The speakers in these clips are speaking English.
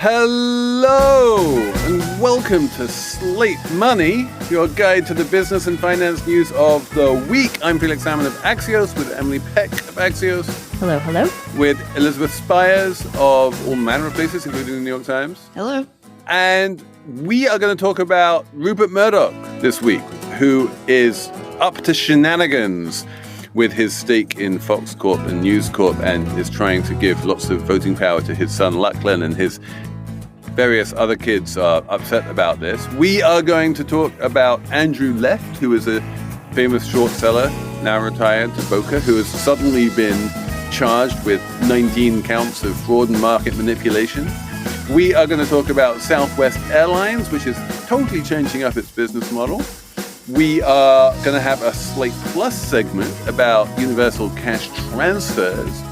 Hello and welcome to Slate Money, your guide to the business and finance news of the week. I'm Felix Salmon of Axios with Emily Peck of Axios. Hello, hello. With Elizabeth Spiers of all manner of places, including the New York Times. Hello. And we are going to talk about Rupert Murdoch this week, who is up to shenanigans with his stake in Fox Corp and News Corp and is trying to give lots of voting power to his son Lachlan, and his various other kids are upset about this. We are going to talk about Andrew Left, who is a famous short seller, now retired, to Boca, who has suddenly been charged with 19 counts of fraud and market manipulation. We are going to talk about Southwest Airlines, which is totally changing up its business model. We are going to have a Slate Plus segment about universal cash transfers.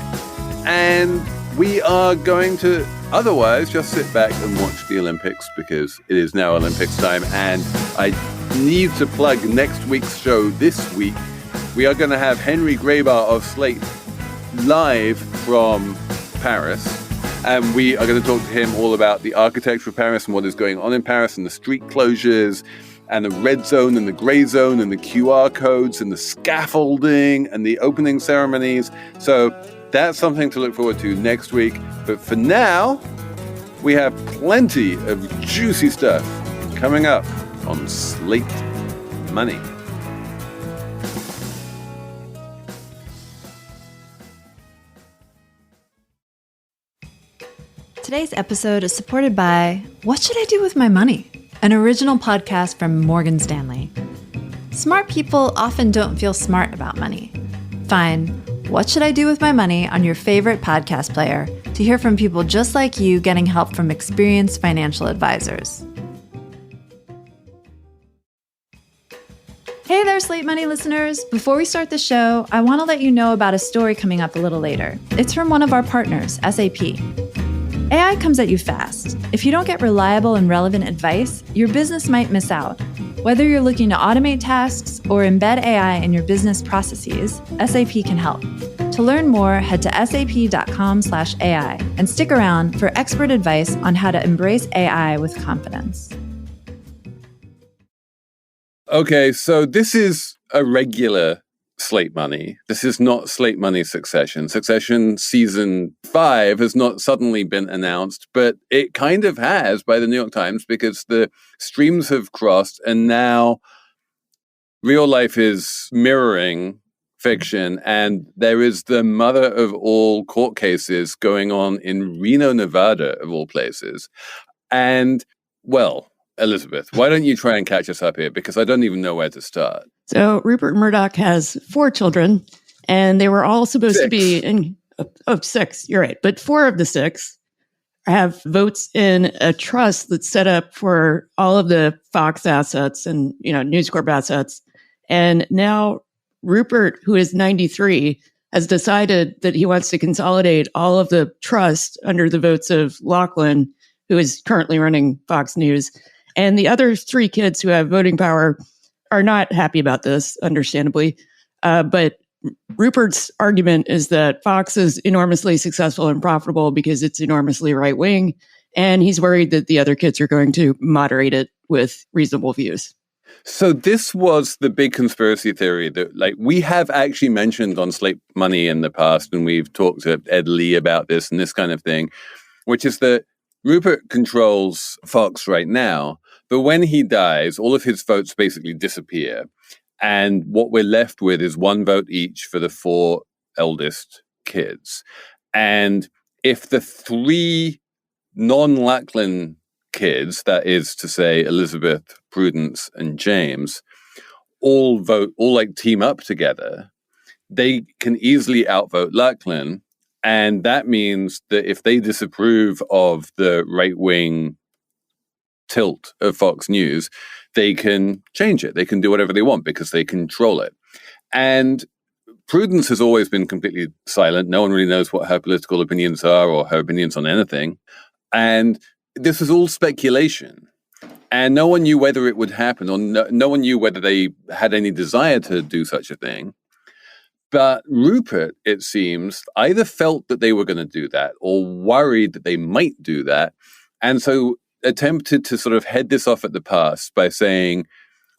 And we are going to otherwise just sit back and watch the Olympics because it is now Olympics time. And I need to plug next week's show this week. We are going to have Henry Grabar of Slate live from Paris. And we are going to talk to him all about the architecture of Paris and what is going on in Paris and the street closures and the red zone and the gray zone and the QR codes and the scaffolding and the opening ceremonies. So that's something to look forward to next week. But for now, we have plenty of juicy stuff coming up on Slate Money. Today's episode is supported by What Should I Do With My Money? An original podcast from Morgan Stanley. Smart people often don't feel smart about money. Find What Should I Do With My Money on your favorite podcast player to hear from people just like you getting help from experienced financial advisors. Hey there, Slate Money listeners. Before we start the show, I want to let you know about a story coming up a little later. It's from one of our partners, SAP. AI comes at you fast. If you don't get reliable and relevant advice, your business might miss out. Whether you're looking to automate tasks or embed AI in your business processes, SAP can help. To learn more, head to sap.com/AI and stick around for expert advice on how to embrace AI with confidence. Okay, so this is a regular Slate Money. This is not Slate Money Succession. Succession season 5 has not suddenly been announced, but it kind of has by the New York Times because the streams have crossed and now real life is mirroring fiction, and there is the mother of all court cases going on in Reno, Nevada, of all places. And, well, Elizabeth, why don't you try and catch us up here? Because I don't even know where to start. So Rupert Murdoch has 4 children, and they were all supposed to be in 6. You're right. But 4 of the 6 have votes in a trust that's set up for all of the Fox assets and, News Corp assets. And now Rupert, who is 93, has decided that he wants to consolidate all of the trust under the votes of Lachlan, who is currently running Fox News. And the other 3 kids who have voting power are not happy about this, understandably. But Rupert's argument is that Fox is enormously successful and profitable because it's enormously right-wing, and he's worried that the other kids are going to moderate it with reasonable views. So this was the big conspiracy theory that, we have actually mentioned on Slate Money in the past, and we've talked to Ed Lee about this and this kind of thing, which is that Rupert controls Fox right now, but when he dies, all of his votes basically disappear. And what we're left with is 1 vote each for the 4 eldest kids. And if the 3 non-Lachlan kids, that is to say Elizabeth, Prudence, and James, all team up together, they can easily outvote Lachlan. And that means that if they disapprove of the right-wing tilt of Fox News, they can change it. They can do whatever they want because they control it. And Prudence has always been completely silent. No one really knows what her political opinions are or her opinions on anything. And this is all speculation. And no one knew whether it would happen, or no one knew whether they had any desire to do such a thing. But Rupert, it seems, either felt that they were going to do that or worried that they might do that. And so attempted to sort of head this off at the pass by saying,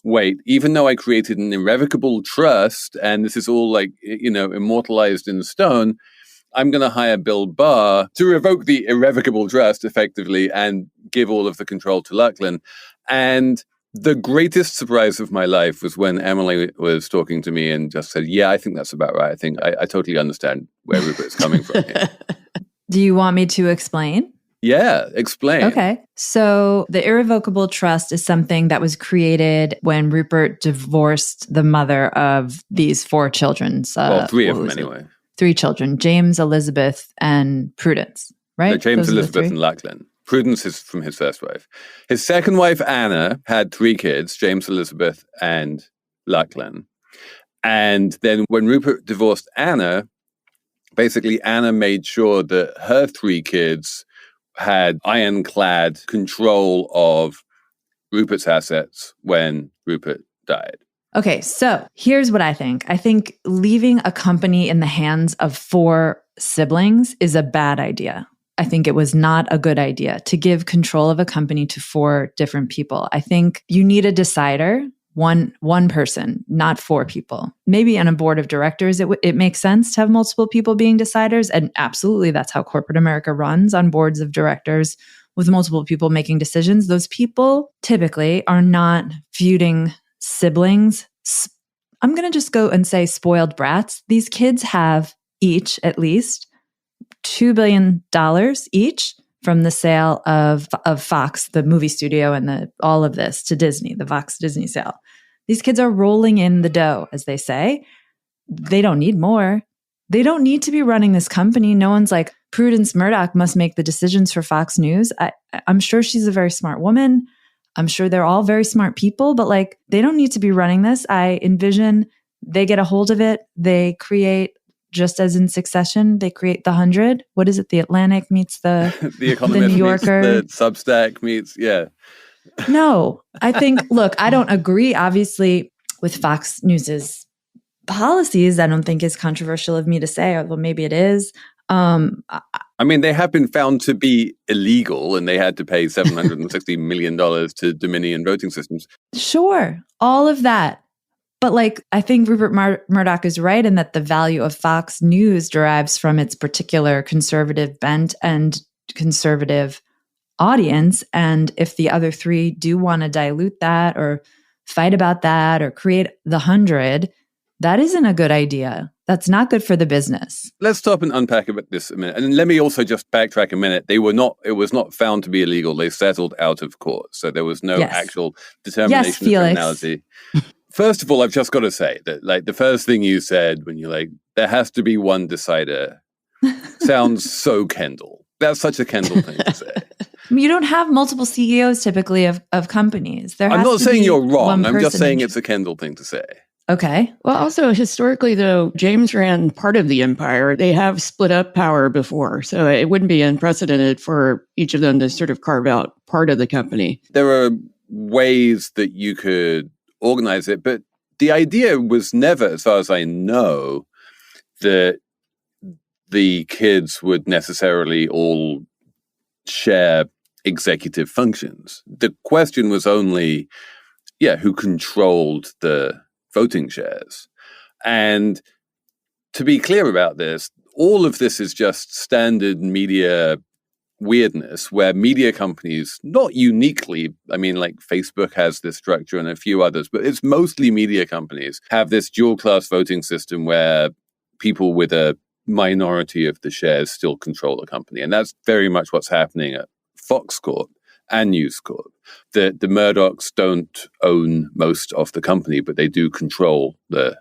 wait, even though I created an irrevocable trust and this is all like, immortalized in stone, I'm going to hire Bill Barr to revoke the irrevocable trust effectively and give all of the control to Lachlan. And the greatest surprise of my life was when Emily was talking to me and just said, yeah, I think that's about right. I think I totally understand where Rupert's coming from here. Do you want me to explain? Yeah, explain. Okay. So the irrevocable trust is something that was created when Rupert divorced the mother of these 4 children. Three of them anyway. 3 children, James, Elizabeth, and Prudence, right? No, James, Elizabeth, and Lachlan. Prudence is from his first wife. His second wife, Anna, had 3 kids, James, Elizabeth, and Lachlan. And then when Rupert divorced Anna, basically Anna made sure that her 3 kids had ironclad control of Rupert's assets when Rupert died. Okay, so here's what I think. I think leaving a company in the hands of 4 siblings is a bad idea. I think it was not a good idea to give control of a company to 4 different people. I think you need a decider, one person, not 4 people. Maybe on a board of directors, it makes sense to have multiple people being deciders. And absolutely, that's how corporate America runs, on boards of directors with multiple people making decisions. Those people typically are not feuding siblings. I'm going to just go and say spoiled brats. These kids have each at least $2 billion each from the sale of Fox, the movie studio, and all of this to Disney, the Fox Disney sale. These kids are rolling in the dough, as they say. They don't need more. They don't need to be running this company. No one's like, Prudence Murdoch must make the decisions for Fox News. I'm sure she's a very smart woman. I'm sure they're all very smart people, but like, they don't need to be running this. I envision they get a hold of it. They create, just as in Succession, they create the 100. What is it? The Atlantic meets the Economist the New Yorker. Meets the Substack meets, yeah. No, I think, look, I don't agree, obviously, with Fox News's policies. I don't think it's controversial of me to say, although maybe it is. I mean, they have been found to be illegal and they had to pay $760 million to Dominion voting systems. Sure, all of that. But like, I think Rupert Murdoch is right in that the value of Fox News derives from its particular conservative bent and conservative audience. And if the other 3 do want to dilute that or fight about that or create the 100, that isn't a good idea. That's not good for the business. Let's stop and unpack about this a minute. And let me also just backtrack a minute. It was not found to be illegal. They settled out of court. So there was no actual determination of criminality. First of all, I've just got to say that like the first thing you said when you're like, there has to be one decider sounds so Kendall. That's such a Kendall thing to say. You don't have multiple CEOs typically of companies. I'm not saying you're wrong. I'm just saying it's a Kendall thing to say. Okay. Well, also historically, though, James ran part of the empire. They have split up power before, so it wouldn't be unprecedented for each of them to sort of carve out part of the company. There are ways that you could organize it, but the idea was never, as far as I know, that the kids would necessarily all share executive functions. The question was only, who controlled the voting shares. And to be clear about this, all of this is just standard media weirdness where media companies, not uniquely, I mean, like Facebook has this structure and a few others, but it's mostly media companies have this dual class voting system where people with a minority of the shares still control the company. And that's very much what's happening at Fox Corp and News Corp. The Murdochs don't own most of the company, but they do control the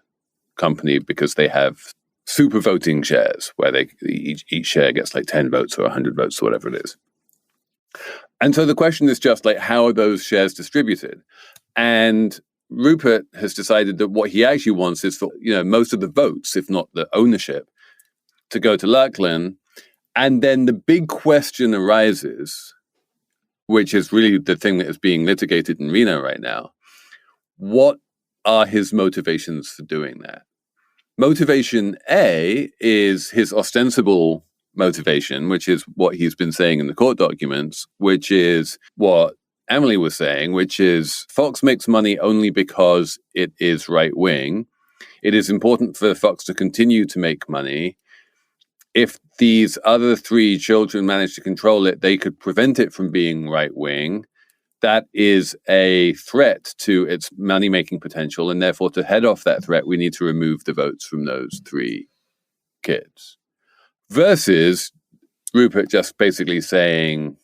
company because they have super voting shares where each share gets like 10 votes or 100 votes or whatever it is. And so the question is just like, how are those shares distributed? And Rupert has decided that what he actually wants is for most of the votes, if not the ownership, to go to Lachlan. And then the big question arises, which is really the thing that is being litigated in Reno right now. What are his motivations for doing that? Motivation A is his ostensible motivation, which is what he's been saying in the court documents, which is what Emily was saying, which is Fox makes money only because it is right-wing. It is important for Fox to continue to make money. If these other three children manage to control it, they could prevent it from being right-wing. That is a threat to its money-making potential, and therefore to head off that threat, we need to remove the votes from those three kids. Versus Rupert just basically saying,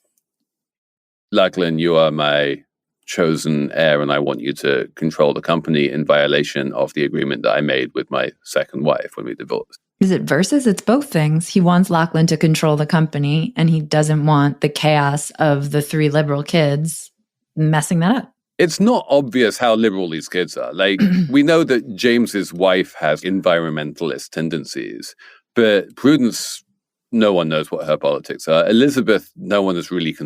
Lachlan, you are my chosen heir, and I want you to control the company in violation of the agreement that I made with my second wife when we divorced. Is it versus? It's both things. He wants Lachlan to control the company, and he doesn't want the chaos of the three liberal kids messing that up. It's not obvious how liberal these kids are. Like, we know that James's wife has environmentalist tendencies, but Prudence, no one knows what her politics are. Elizabeth, no one has really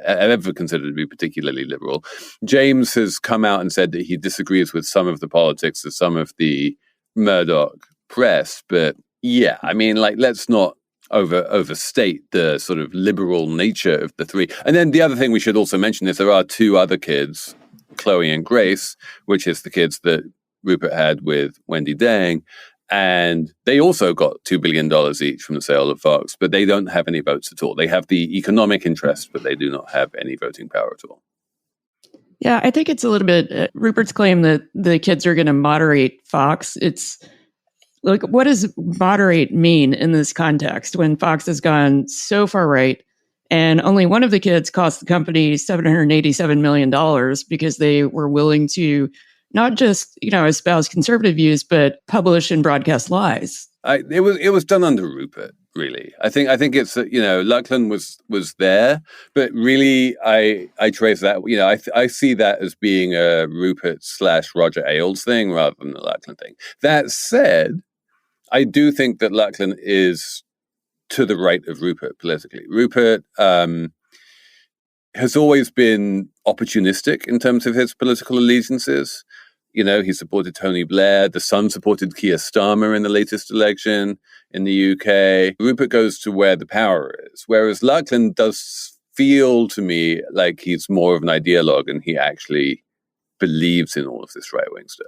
ever considered to be particularly liberal. James has come out and said that he disagrees with some of the politics of some of the Murdoch press, but yeah, I mean, like, let's not overstate the sort of liberal nature of the three. And then the other thing we should also mention is there are two other kids, Chloe and Grace, which is the kids that Rupert had with Wendy Dang. And they also got $2 billion each from the sale of Fox, but they don't have any votes at all. They have the economic interest, but they do not have any voting power at all. Yeah, I think it's a little bit Rupert's claim that the kids are going to moderate Fox. It's like, what does moderate mean in this context when Fox has gone so far right and only one of the kids cost the company $787 million because they were willing to not just, espouse conservative views, but publish and broadcast lies? It was done under Rupert, really. I think it's Lachlan was there, but really I trace that. I see that as being a Rupert / Roger Ailes thing rather than the Lachlan thing. That said, I do think that Lachlan is to the right of Rupert politically. Rupert has always been opportunistic in terms of his political allegiances. He supported Tony Blair. The Sun supported Keir Starmer in the latest election in the UK. Rupert goes to where the power is, whereas Lachlan does feel to me like he's more of an ideologue and he actually believes in all of this right-wing stuff.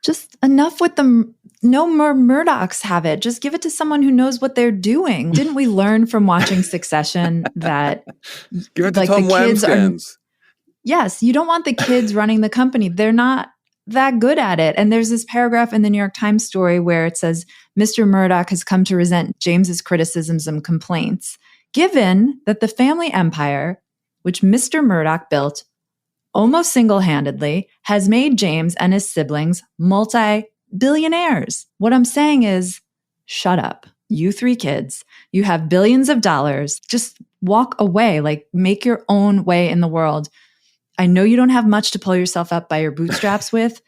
Just enough with the no more Murdochs have it. Just give it to someone who knows what they're doing. Didn't we learn from watching Succession that give it to Tom Wamskins? Yes, you don't want the kids running the company. They're not that good at it. And there's this paragraph in the New York Times story where it says, Mr. Murdoch has come to resent James's criticisms and complaints, given that the family empire, which Mr. Murdoch built almost single-handedly, has made James and his siblings multi-billionaires. What I'm saying is, shut up. You three kids, you have billions of dollars. Just walk away, like make your own way in the world. I know you don't have much to pull yourself up by your bootstraps with.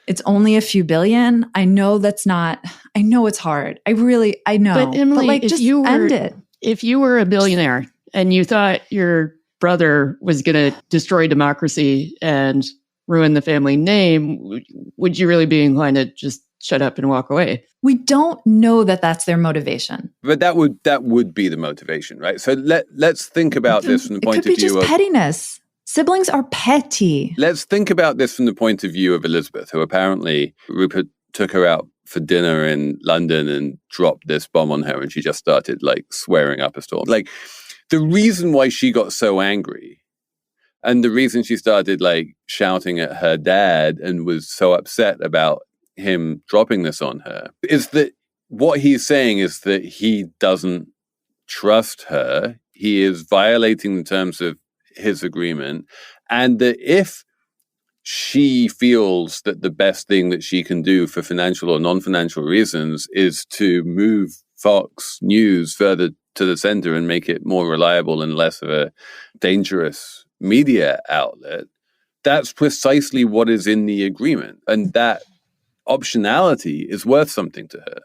It's only a few billion. I know it's hard. I know. But Emily, just end it. If you were a billionaire and you thought your brother was going to destroy democracy and ruin the family name, would you really be inclined to just shut up and walk away? We don't know that that's their motivation. But that would be the motivation, right? So let's think about this from the point of view of... It could be just pettiness. Siblings are petty. Let's think about this from the point of view of Elizabeth, who apparently Rupert took her out for dinner in London and dropped this bomb on her, and she just started swearing up a storm. The reason why she got so angry and the reason she started shouting at her dad and was so upset about him dropping this on her is that what he's saying is that he doesn't trust her. He is violating the terms of his agreement, and that if she feels that the best thing that she can do for financial or non-financial reasons is to move Fox News further to the center and make it more reliable and less of a dangerous media outlet, that's precisely what is in the agreement. And that optionality is worth something to her.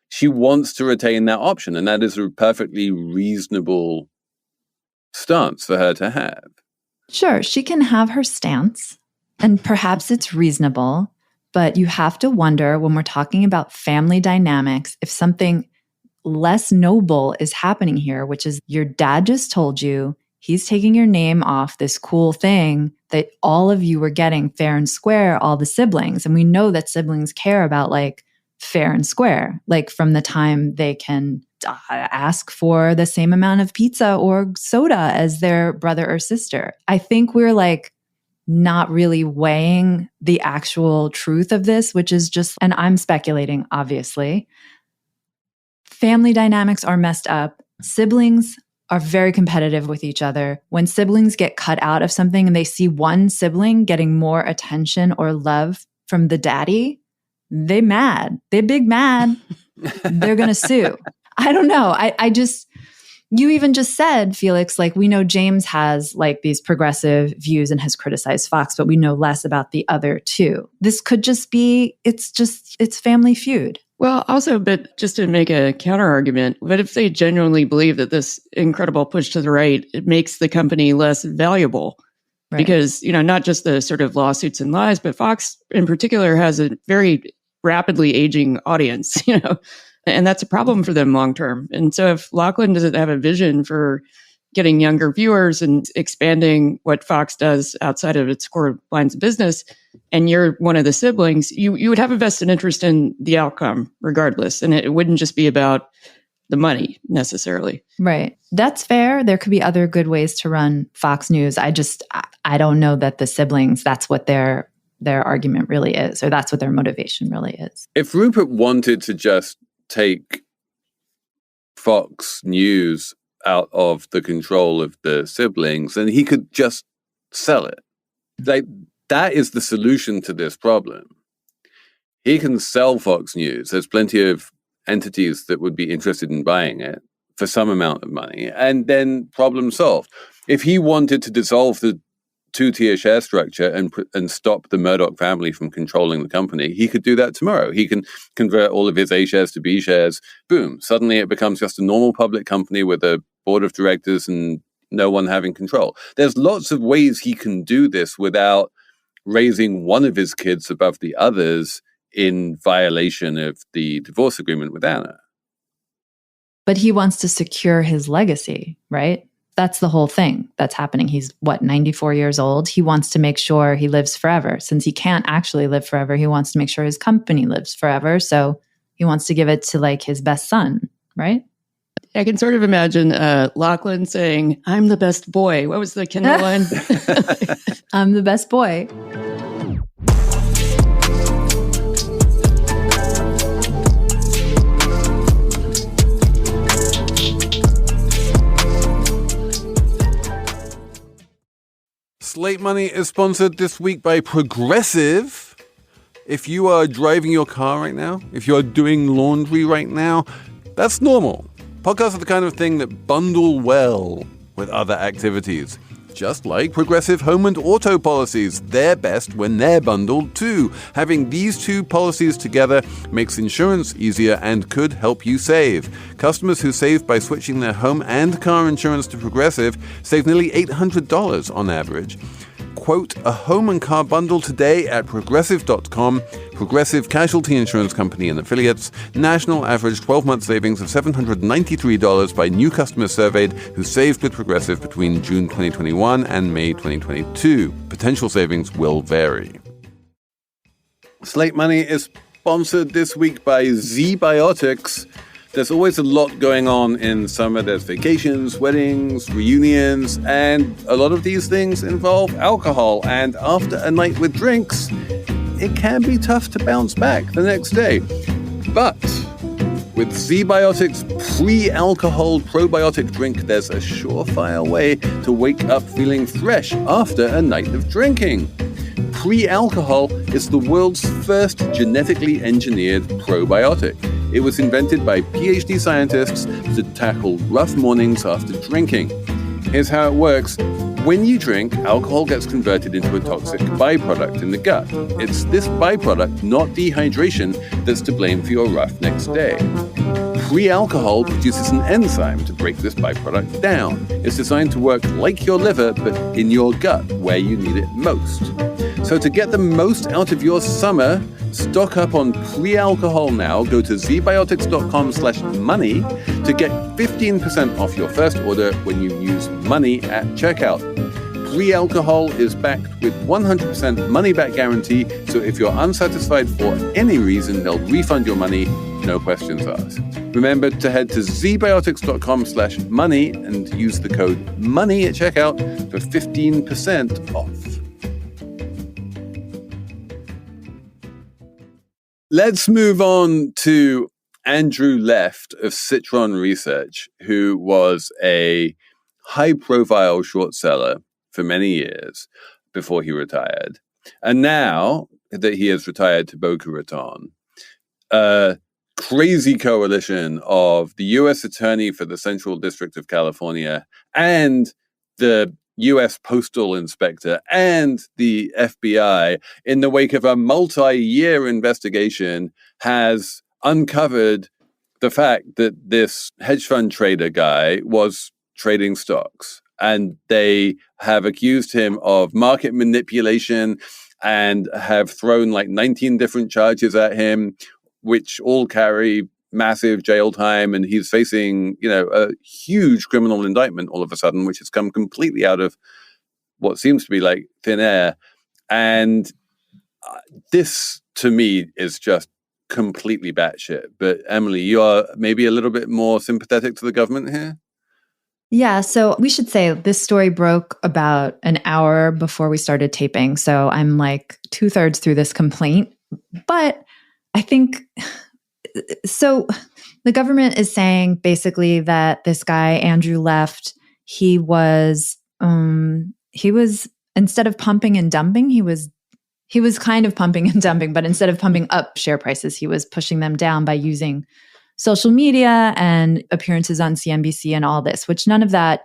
She wants to retain that option, and that is a perfectly reasonable stance for her to have. Sure, she can have her stance, and perhaps it's reasonable, but you have to wonder when we're talking about family dynamics, if something less noble is happening here, which is your dad just told you he's taking your name off this cool thing that all of you were getting fair and square, all the siblings. And we know that siblings care about like fair and square, like from the time they can ask for the same amount of pizza or soda as their brother or sister. I think we're like not really weighing the actual truth of this, which is just, and I'm speculating, obviously. Family dynamics are messed up. Siblings are very competitive with each other. When siblings get cut out of something and they see one sibling getting more attention or love from the daddy, they mad. They big mad. They're going to sue. I don't know. I just, you even just said, Felix, like we know James has like these progressive views and has criticized Fox, but we know less about the other two. This could just be, it's Family Feud. Well, also, but just to make a counter argument, but if they genuinely believe that this incredible push to the right, it makes the company less valuable. Right. Because, not just the sort of lawsuits and lies, but Fox in particular has a very rapidly aging audience, and that's a problem for them long term. And so if Lachlan doesn't have a vision for getting younger viewers and expanding what Fox does outside of its core lines of business, and you're one of the siblings, you would have a vested interest in the outcome regardless. And it wouldn't just be about the money necessarily. Right. That's fair. There could be other good ways to run Fox News. I don't know that the siblings, that's what their argument really is, or that's what their motivation really is. If Rupert wanted to just take Fox News out of the control of the siblings, then he could just sell it. Like, that is the solution to this problem. He can sell Fox News. There's plenty of entities that would be interested in buying it for some amount of money, and then problem solved. If he wanted to dissolve the two-tier share structure and stop the Murdoch family from controlling the company, he could do that tomorrow. He can convert all of his A shares to B shares. Boom. Suddenly it becomes just a normal public company with a board of directors and no one having control. There's lots of ways he can do this without raising one of his kids above the others in violation of the divorce agreement with Anna. But he wants to secure his legacy, right? That's the whole thing that's happening. He's 94 years old. He wants to make sure he lives forever. Since he can't actually live forever, he wants to make sure his company lives forever. So he wants to give it to like his best son, right? I can sort of imagine Lachlan saying, "I'm the best boy." What was the Kendall line? I'm the best boy. Slate Money is sponsored this week by Progressive. If you are driving your car right now, if you're doing laundry right now, that's normal. Podcasts are the kind of thing that bundle well with other activities. Just like Progressive home and auto policies, they're best when they're bundled too. Having these two policies together makes insurance easier and could help you save. Customers who save by switching their home and car insurance to Progressive save nearly $800 on average. Quote a home and car bundle today at progressive.com. Progressive Casualty Insurance Company and affiliates. National average 12-month savings of $793 by new customers surveyed who saved with Progressive between June 2021 and May 2022. Potential savings will vary. Slate Money is sponsored this week by ZBiotics. There's always a lot going on in summer. There's vacations, weddings, reunions, and a lot of these things involve alcohol. And after a night with drinks, it can be tough to bounce back the next day. But with ZBiotics pre-alcohol probiotic drink, there's a surefire way to wake up feeling fresh after a night of drinking. Pre-alcohol is the world's first genetically engineered probiotic. It was invented by PhD scientists to tackle rough mornings after drinking. Here's how it works. When you drink, alcohol gets converted into a toxic byproduct in the gut. It's this byproduct, not dehydration, that's to blame for your rough next day. Pre-alcohol produces an enzyme to break this byproduct down. It's designed to work like your liver, but in your gut, where you need it most. So to get the most out of your summer, stock up on pre-alcohol now. Go to zbiotics.com/money to get 15% off your first order when you use money at checkout. Pre-alcohol is backed with 100% money-back guarantee, so if you're unsatisfied for any reason, they'll refund your money, no questions asked. Remember to head to zbiotics.com/money and use the code MONEY at checkout for 15% off. Let's move on to Andrew Left of Citron Research, who was a high-profile short seller for many years before he retired. And now that he has retired to Boca Raton, a crazy coalition of the U.S. Attorney for the Central District of California and the U.S. Postal Inspector and the FBI, in the wake of a multi-year investigation, has uncovered the fact that this hedge fund trader guy was trading stocks. And they have accused him of market manipulation and have thrown like 19 different charges at him, which all carry massive jail time. And he's facing, a huge criminal indictment all of a sudden, which has come completely out of what seems to be like thin air. And this, to me, is just completely batshit. But Emily, you are maybe a little bit more sympathetic to the government here? Yeah, so we should say this story broke about an hour before we started taping. So I'm like 2/3 through this complaint. But I think, so the government is saying basically that this guy, Andrew Left, he was instead of pumping and dumping, he was kind of pumping and dumping, but instead of pumping up share prices, he was pushing them down by using social media and appearances on CNBC and all this, which none of that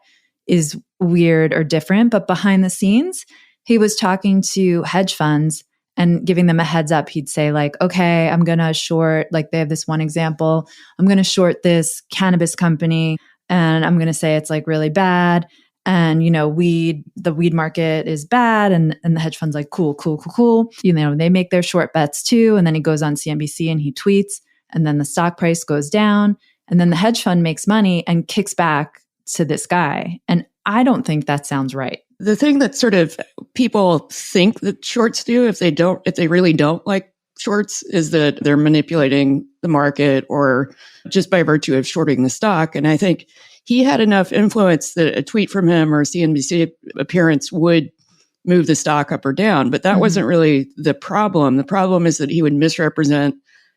is weird or different. But behind the scenes, he was talking to hedge funds and giving them a heads up. He'd say like, okay, I'm going to short, like they have this one example, I'm going to short this cannabis company and I'm going to say it's like really bad. And, the weed market is bad. And the hedge fund's like, cool. They make their short bets too. And then he goes on CNBC and he tweets. And then the stock price goes down, and then the hedge fund makes money and kicks back to this guy. And I don't think that sounds right. The thing that sort of people think that shorts do, if they really don't like shorts, is that they're manipulating the market or just by virtue of shorting the stock. And I think he had enough influence that a tweet from him or a CNBC appearance would move the stock up or down. But that wasn't really the problem. The problem is that he would misrepresent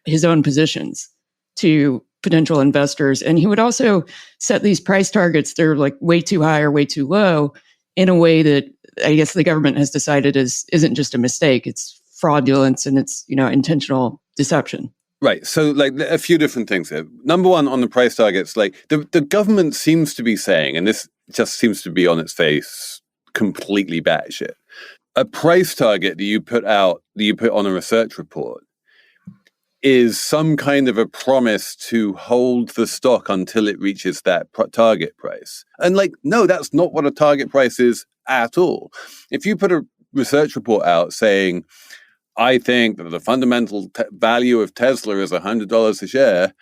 his own positions to potential investors. And he would also set these price targets. They're like way too high or way too low in a way that I guess the government has decided isn't just a mistake. It's fraudulence and it's, intentional deception. Right. So like a few different things here. Number one, on the price targets, like the government seems to be saying, and this just seems to be on its face, completely batshit. A price target that you put on a research report is some kind of a promise to hold the stock until it reaches that target price. And no, that's not what a target price is at all. If you put a research report out saying, I think that the fundamental value of Tesla is $100 a share,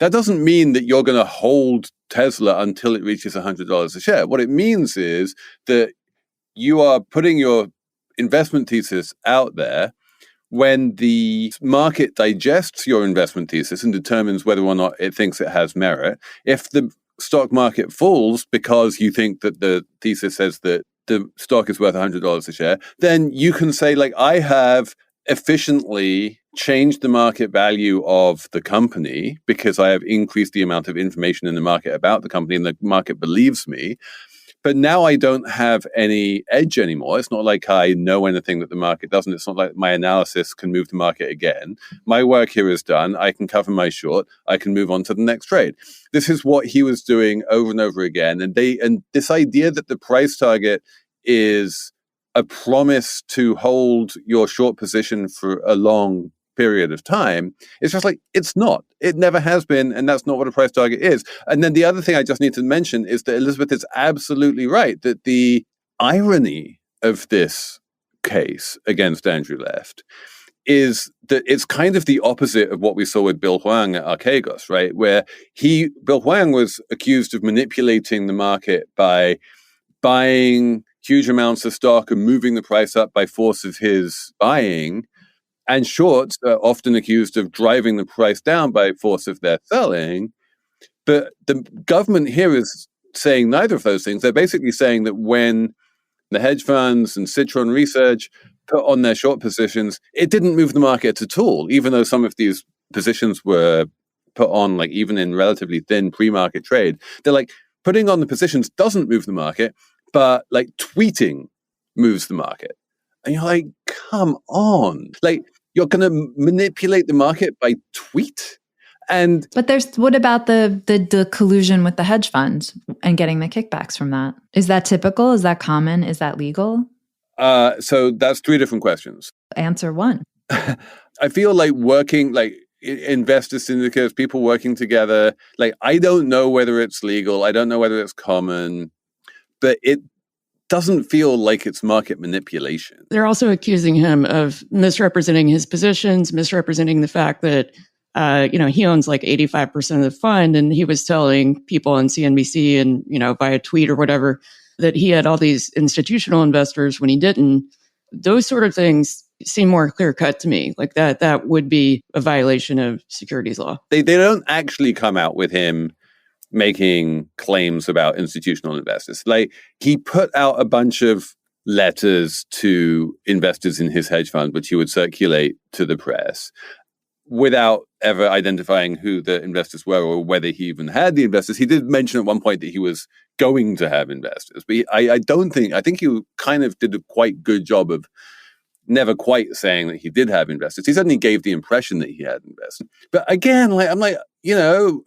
that doesn't mean that you're going to hold Tesla until it reaches $100 a share. What it means is that you are putting your investment thesis out there. When the market digests your investment thesis and determines whether or not it thinks it has merit, if the stock market falls because you think that the thesis says that the stock is worth $100 a share, then you can say, I have efficiently changed the market value of the company because I have increased the amount of information in the market about the company and the market believes me. But now I don't have any edge anymore. It's not like I know anything that the market doesn't. It's not like my analysis can move the market again. My work here is done. I can cover my short. I can move on to the next trade. This is what he was doing over and over again. And this idea that the price target is a promise to hold your short position for a long period of time, it's just it's not. It never has been, and that's not what a price target is. And then the other thing I just need to mention is that Elizabeth is absolutely right, that the irony of this case against Andrew Left is that it's kind of the opposite of what we saw with Bill Hwang at Archegos, right? Where Bill Hwang was accused of manipulating the market by buying huge amounts of stock and moving the price up by force of his buying. And shorts are often accused of driving the price down by force of their selling. But the government here is saying neither of those things. They're basically saying that when the hedge funds and Citron Research put on their short positions, it didn't move the market at all, even though some of these positions were put on, like even in relatively thin pre-market trade. They're like, putting on the positions doesn't move the market, but like tweeting moves the market. And you're like, come on. Like, you're going to manipulate the market by tweet? But what about the collusion with the hedge funds and getting the kickbacks from that? Is that typical? Is that common? Is that legal? So that's three different questions. Answer one. I feel like working, like investor syndicates, people working together, like I don't know whether it's legal. I don't know whether it's common, but it doesn't feel like it's market manipulation. They're also accusing him of misrepresenting his positions, misrepresenting the fact that he owns like 85% of the fund, and he was telling people on CNBC and, via tweet or whatever, that he had all these institutional investors when he didn't. Those sort of things seem more clear-cut to me. Like that would be a violation of securities law. They don't actually come out with him making claims about institutional investors. Like, he put out a bunch of letters to investors in his hedge fund, which he would circulate to the press, without ever identifying who the investors were or whether he even had the investors. He did mention at one point that he was going to have investors, but I think he kind of did a quite good job of never quite saying that he did have investors. He certainly gave the impression that he had investors. But again, I'm like,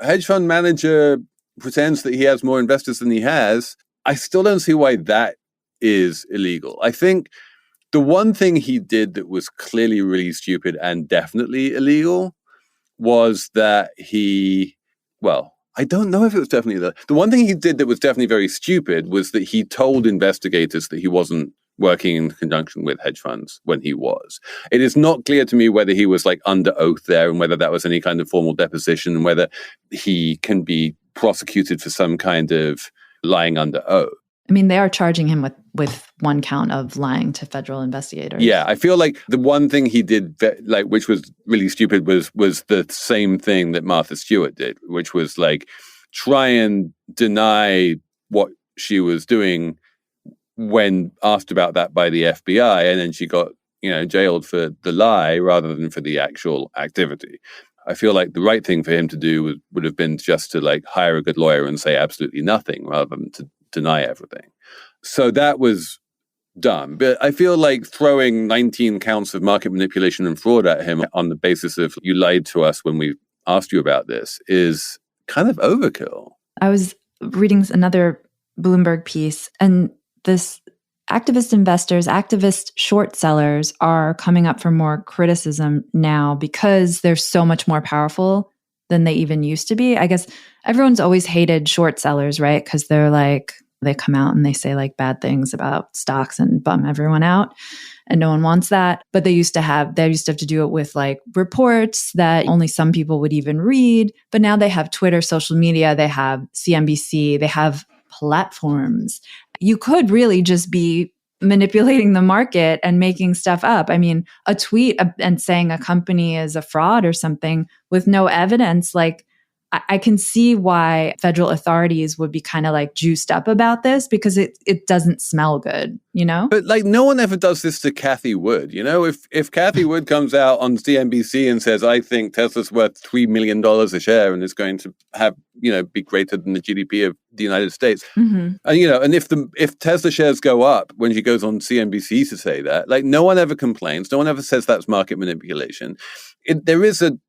hedge fund manager pretends that he has more investors than he has. I still don't see why that is illegal. I think the one thing he did that was clearly really stupid and definitely illegal was that I don't know if it was definitely the one thing he did that was definitely very stupid was that he told investigators that he wasn't working in conjunction with hedge funds when he was. It is not clear to me whether he was like under oath there and whether that was any kind of formal deposition and whether he can be prosecuted for some kind of lying under oath. I mean, they are charging him with one count of lying to federal investigators. Yeah, I feel like the one thing he did, which was really stupid, was the same thing that Martha Stewart did, which was like try and deny what she was doing when asked about that by the FBI, and then she got jailed for the lie rather than for the actual activity. I feel like the right thing for him to do would have been just to like hire a good lawyer and say absolutely nothing rather than to deny everything. So that was dumb. But I feel like throwing 19 counts of market manipulation and fraud at him on the basis of you lied to us when we asked you about this is kind of overkill. I was reading another Bloomberg piece, and this activist short sellers are coming up for more criticism now because they're so much more powerful than they even used to be. I guess everyone's always hated short sellers, right? Because they're like, they come out and they say like bad things about stocks and bum everyone out. And no one wants that. But they used to have to do it with like reports that only some people would even read. But now they have Twitter, social media, they have CNBC, they have platforms. You could really just be manipulating the market and making stuff up. I mean, a tweet and saying a company is a fraud or something with no evidence, like I can see why federal authorities would be kind of like juiced up about this because it doesn't smell good, But like no one ever does this to Cathie Wood, If Cathie Wood comes out on CNBC and says, I think Tesla's worth $3 million a share and is going to have, be greater than the GDP of the United States. Mm-hmm. And, and if Tesla shares go up when she goes on CNBC to say that, like no one ever complains. No one ever says that's market manipulation. There is a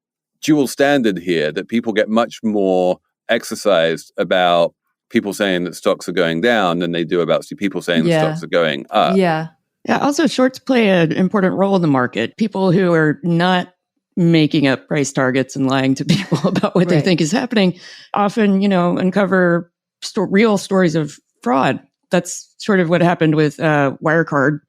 dual standard here that people get much more exercised about people saying that stocks are going down than they do about people saying that stocks are going up. Yeah. Also, shorts play an important role in the market. People who are not making up price targets and lying to people about what they think is happening often, uncover real stories of fraud. That's sort of what happened with Wirecard.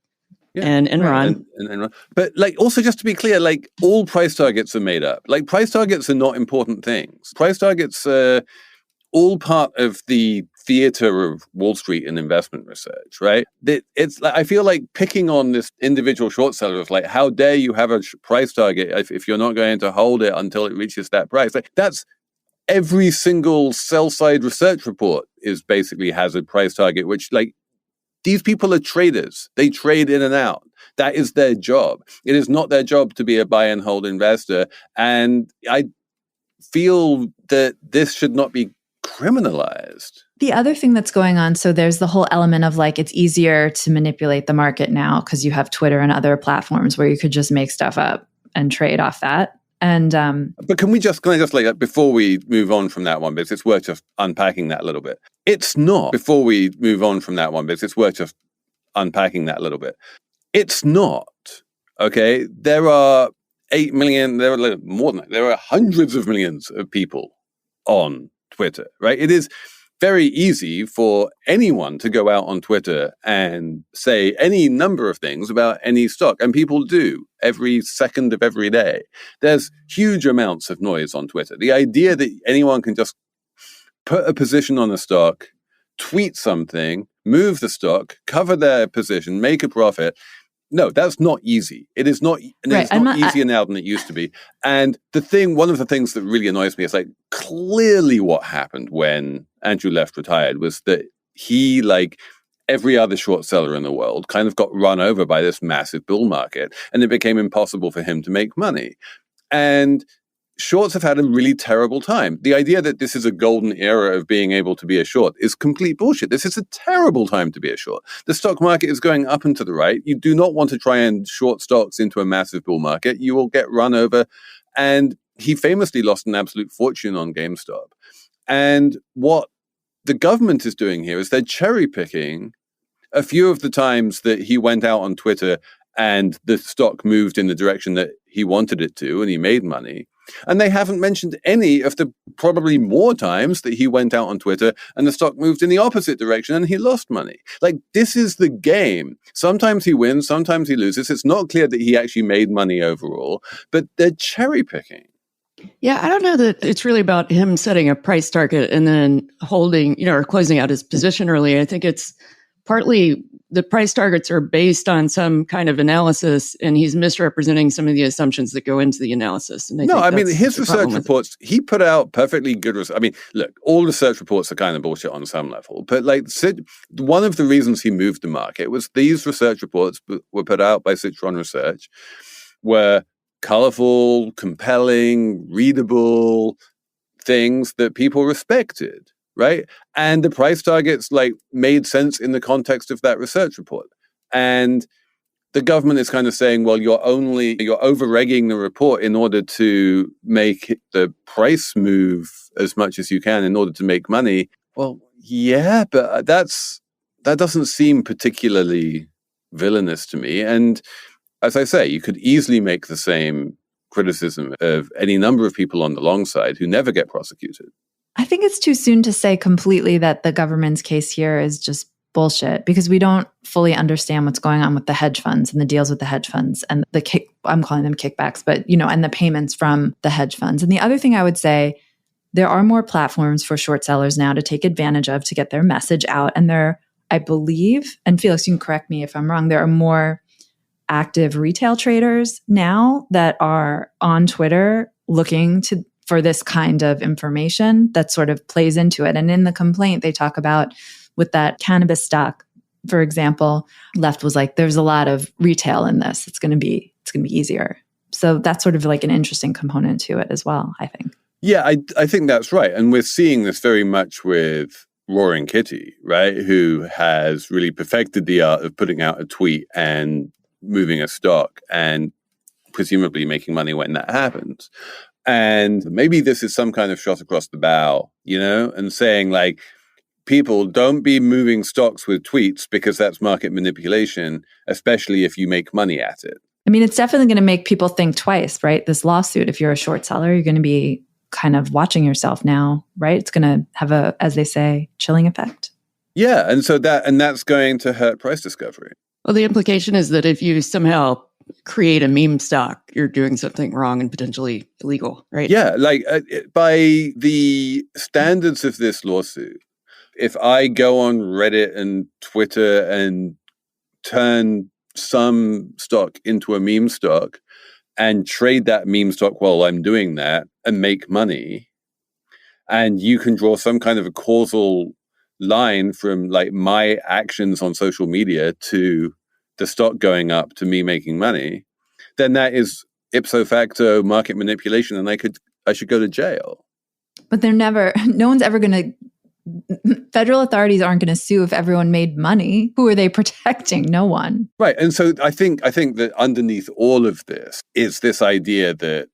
and Enron. Right. But like, also just to be clear, like all price targets are made up. Like price targets are not important things. Price targets are all part of the theater of Wall Street and investment research, right? It's like, I feel like picking on this individual short seller of like, how dare you have a price target if you're not going to hold it until it reaches that price? Like that's every single sell side research report is basically has a price target, which like these people are traders. They trade in and out. That is their job. It is not their job to be a buy and hold investor. And I feel that this should not be criminalized. The other thing that's going on, so there's the whole element of like, it's easier to manipulate the market now because you have Twitter and other platforms where you could just make stuff up and trade off that. And but can I just like before we move on from that one, because it's worth just unpacking that a little bit. It's not before we move on from that one, because it's worth just unpacking that a little bit. It's not okay. There are 8 million. There are more than that. There are hundreds of millions of people on Twitter, right? It is very easy for anyone to go out on Twitter and say any number of things about any stock, and people do every second of every day. There's huge amounts of noise on Twitter. The idea that anyone can just put a position on a stock, tweet something, move the stock, cover their position, make a profit. No, that's not easy. It is not, and right. It's not easier now than it used to be. And one of the things that really annoys me is like clearly what happened when Andrew Left retired was that he, like every other short seller in the world, kind of got run over by this massive bull market, and it became impossible for him to make money. And shorts have had a really terrible time. The idea that this is a golden era of being able to be a short is complete bullshit. This is a terrible time to be a short. The stock market is going up and to the right. You do not want to try and short stocks into a massive bull market. You will get run over. And he famously lost an absolute fortune on GameStop. And what the government is doing here is they're cherry picking a few of the times that he went out on Twitter and the stock moved in the direction that he wanted it to and he made money. And they haven't mentioned any of the probably more times that he went out on Twitter and the stock moved in the opposite direction and he lost money. Like, this is the game. Sometimes he wins, sometimes he loses. It's not clear that he actually made money overall, but they're cherry picking. Yeah, I don't know that it's really about him setting a price target and then holding, or closing out his position early. I think it's partly the price targets are based on some kind of analysis, and he's misrepresenting some of the assumptions that go into the analysis. And his research reports, he put out perfectly good research. I mean, look, all research reports are kind of bullshit on some level, but like one of the reasons he moved the market was these research reports were put out by Citron Research, were colorful, compelling, readable things that people respected. Right. And the price targets like made sense in the context of that research report. And the government is kind of saying, well, you're over-regging the report in order to make the price move as much as you can in order to make money. Well, yeah, but that doesn't seem particularly villainous to me. And as I say, you could easily make the same criticism of any number of people on the long side who never get prosecuted. I think it's too soon to say completely that the government's case here is just bullshit, because we don't fully understand what's going on with the hedge funds and the deals with the hedge funds and I'm calling them kickbacks, but and the payments from the hedge funds. And the other thing I would say, there are more platforms for short sellers now to take advantage of to get their message out. And I believe, and Felix, you can correct me if I'm wrong, there are more active retail traders now that are on Twitter looking for this kind of information that sort of plays into it. And in the complaint, they talk about with that cannabis stock, for example, Left was like, there's a lot of retail in this. It's going to be easier. So that's sort of like an interesting component to it as well, I think. Yeah, I think that's right. And we're seeing this very much with Roaring Kitty, right? Who has really perfected the art of putting out a tweet and moving a stock and presumably making money when that happens. And maybe this is some kind of shot across the bow, and saying like, people don't be moving stocks with tweets because that's market manipulation, especially if you make money at it. I mean, it's definitely going to make people think twice, right? This lawsuit, if you're a short seller, you're going to be kind of watching yourself now, right? It's going to have a, as they say, chilling effect. Yeah. And so that's going to hurt price discovery. Well, the implication is that if you somehow create a meme stock, you're doing something wrong and potentially illegal, right? Yeah, like by the standards of this lawsuit, if I go on Reddit and Twitter and turn some stock into a meme stock and trade that meme stock while I'm doing that and make money, and you can draw some kind of a causal line from like my actions on social media to the stock going up to me making money, then that is ipso facto market manipulation, and I should go to jail. But no one's ever going to, federal authorities aren't going to sue if everyone made money. Who are they protecting? No one. Right. And so I think that underneath all of this is this idea that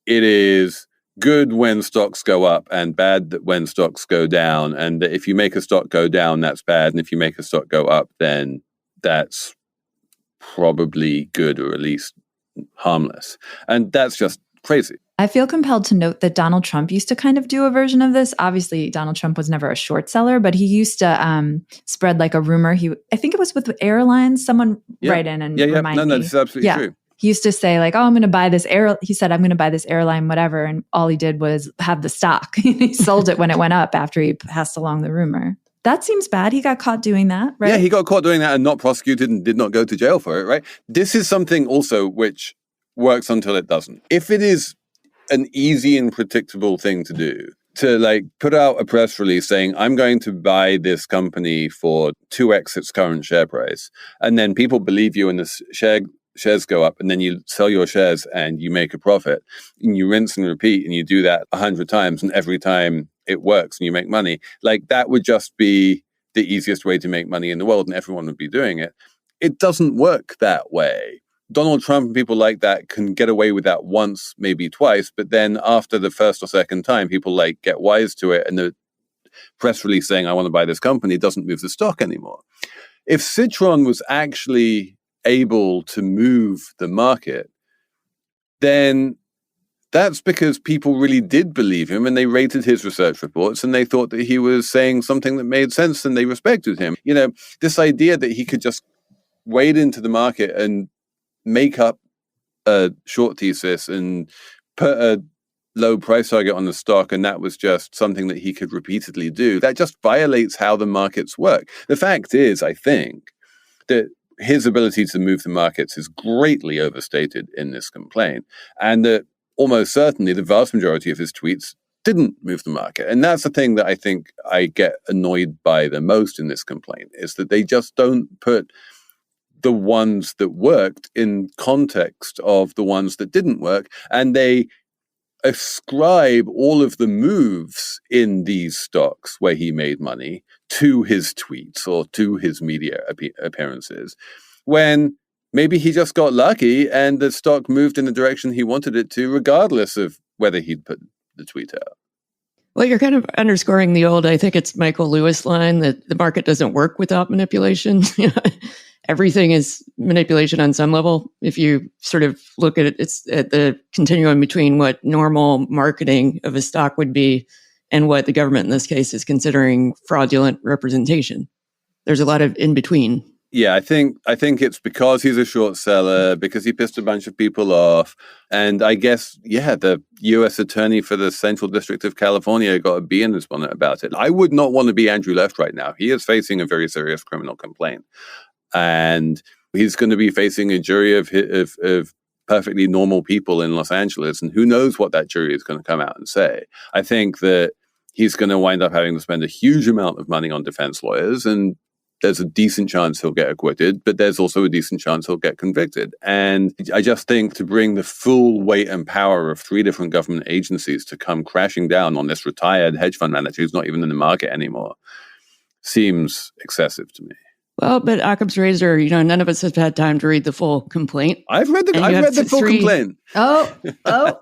it is good when stocks go up and bad when stocks go down. And that if you make a stock go down, that's bad. And if you make a stock go up, then that's probably good, or at least harmless. And that's just crazy. I feel compelled to note that Donald Trump used to kind of do a version of this. Obviously, Donald Trump was never a short seller, but he used to spread like a rumor. I think it was with airlines. Someone write in and remind me. No, this is absolutely true. He used to say like, oh, I'm going to buy this he said, I'm going to buy this airline, whatever. And all he did was have the stock. He sold it when it went up after he passed along the rumor. That seems bad. He got caught doing that, right? Yeah, he got caught doing that and not prosecuted and did not go to jail for it, right? This is something also which works until it doesn't. If it is an easy and predictable thing to do, to like put out a press release saying, I'm going to buy this company for 2x its current share price, and then people believe you and the shares go up, and then you sell your shares and you make a profit, and you rinse and repeat, and you do that 100 times, and every time it works and you make money, like that would just be the easiest way to make money in the world, and everyone would be doing it. It doesn't work that way. Donald Trump and people like that can get away with that once, maybe twice, but then after the first or second time, people like get wise to it, and the press release saying, I want to buy this company doesn't move the stock anymore. If Citron was actually able to move the market, then that's because people really did believe him, and they rated his research reports, and they thought that he was saying something that made sense, and they respected him. You know, this idea that he could just wade into the market and make up a short thesis and put a low price target on the stock, and that was just something that he could repeatedly do, that just violates how the markets work. The fact is, I think, that his ability to move the markets is greatly overstated in this complaint, and that almost certainly the vast majority of his tweets didn't move the market. And that's the thing that I think I get annoyed by the most in this complaint, is that they just don't put the ones that worked in context of the ones that didn't work, and they ascribe all of the moves in these stocks where he made money to his tweets or to his media appearances, when maybe he just got lucky and the stock moved in the direction he wanted it to, regardless of whether he'd put the tweet out. Well, you're kind of underscoring the old, I think it's Michael Lewis line, that the market doesn't work without manipulation. Everything is manipulation on some level. If you sort of look at it, it's at the continuum between what normal marketing of a stock would be and what the government in this case is considering fraudulent representation. There's a lot of in between. Yeah, I think it's because he's a short seller, because he pissed a bunch of people off. And I guess, the U.S. attorney for the Central District of California got a bee in his bonnet about it. I would not want to be Andrew Left right now. He is facing a very serious criminal complaint. And he's going to be facing a jury of perfectly normal people in Los Angeles. And who knows what that jury is going to come out and say. I think that he's going to wind up having to spend a huge amount of money on defense lawyers, and there's a decent chance he'll get acquitted, but there's also a decent chance he'll get convicted. And I just think to bring the full weight and power of 3 different government agencies to come crashing down on this retired hedge fund manager who's not even in the market anymore seems excessive to me. Well, but Occam's razor, none of us have had time to read the full complaint. I've read the full complaint. Oh.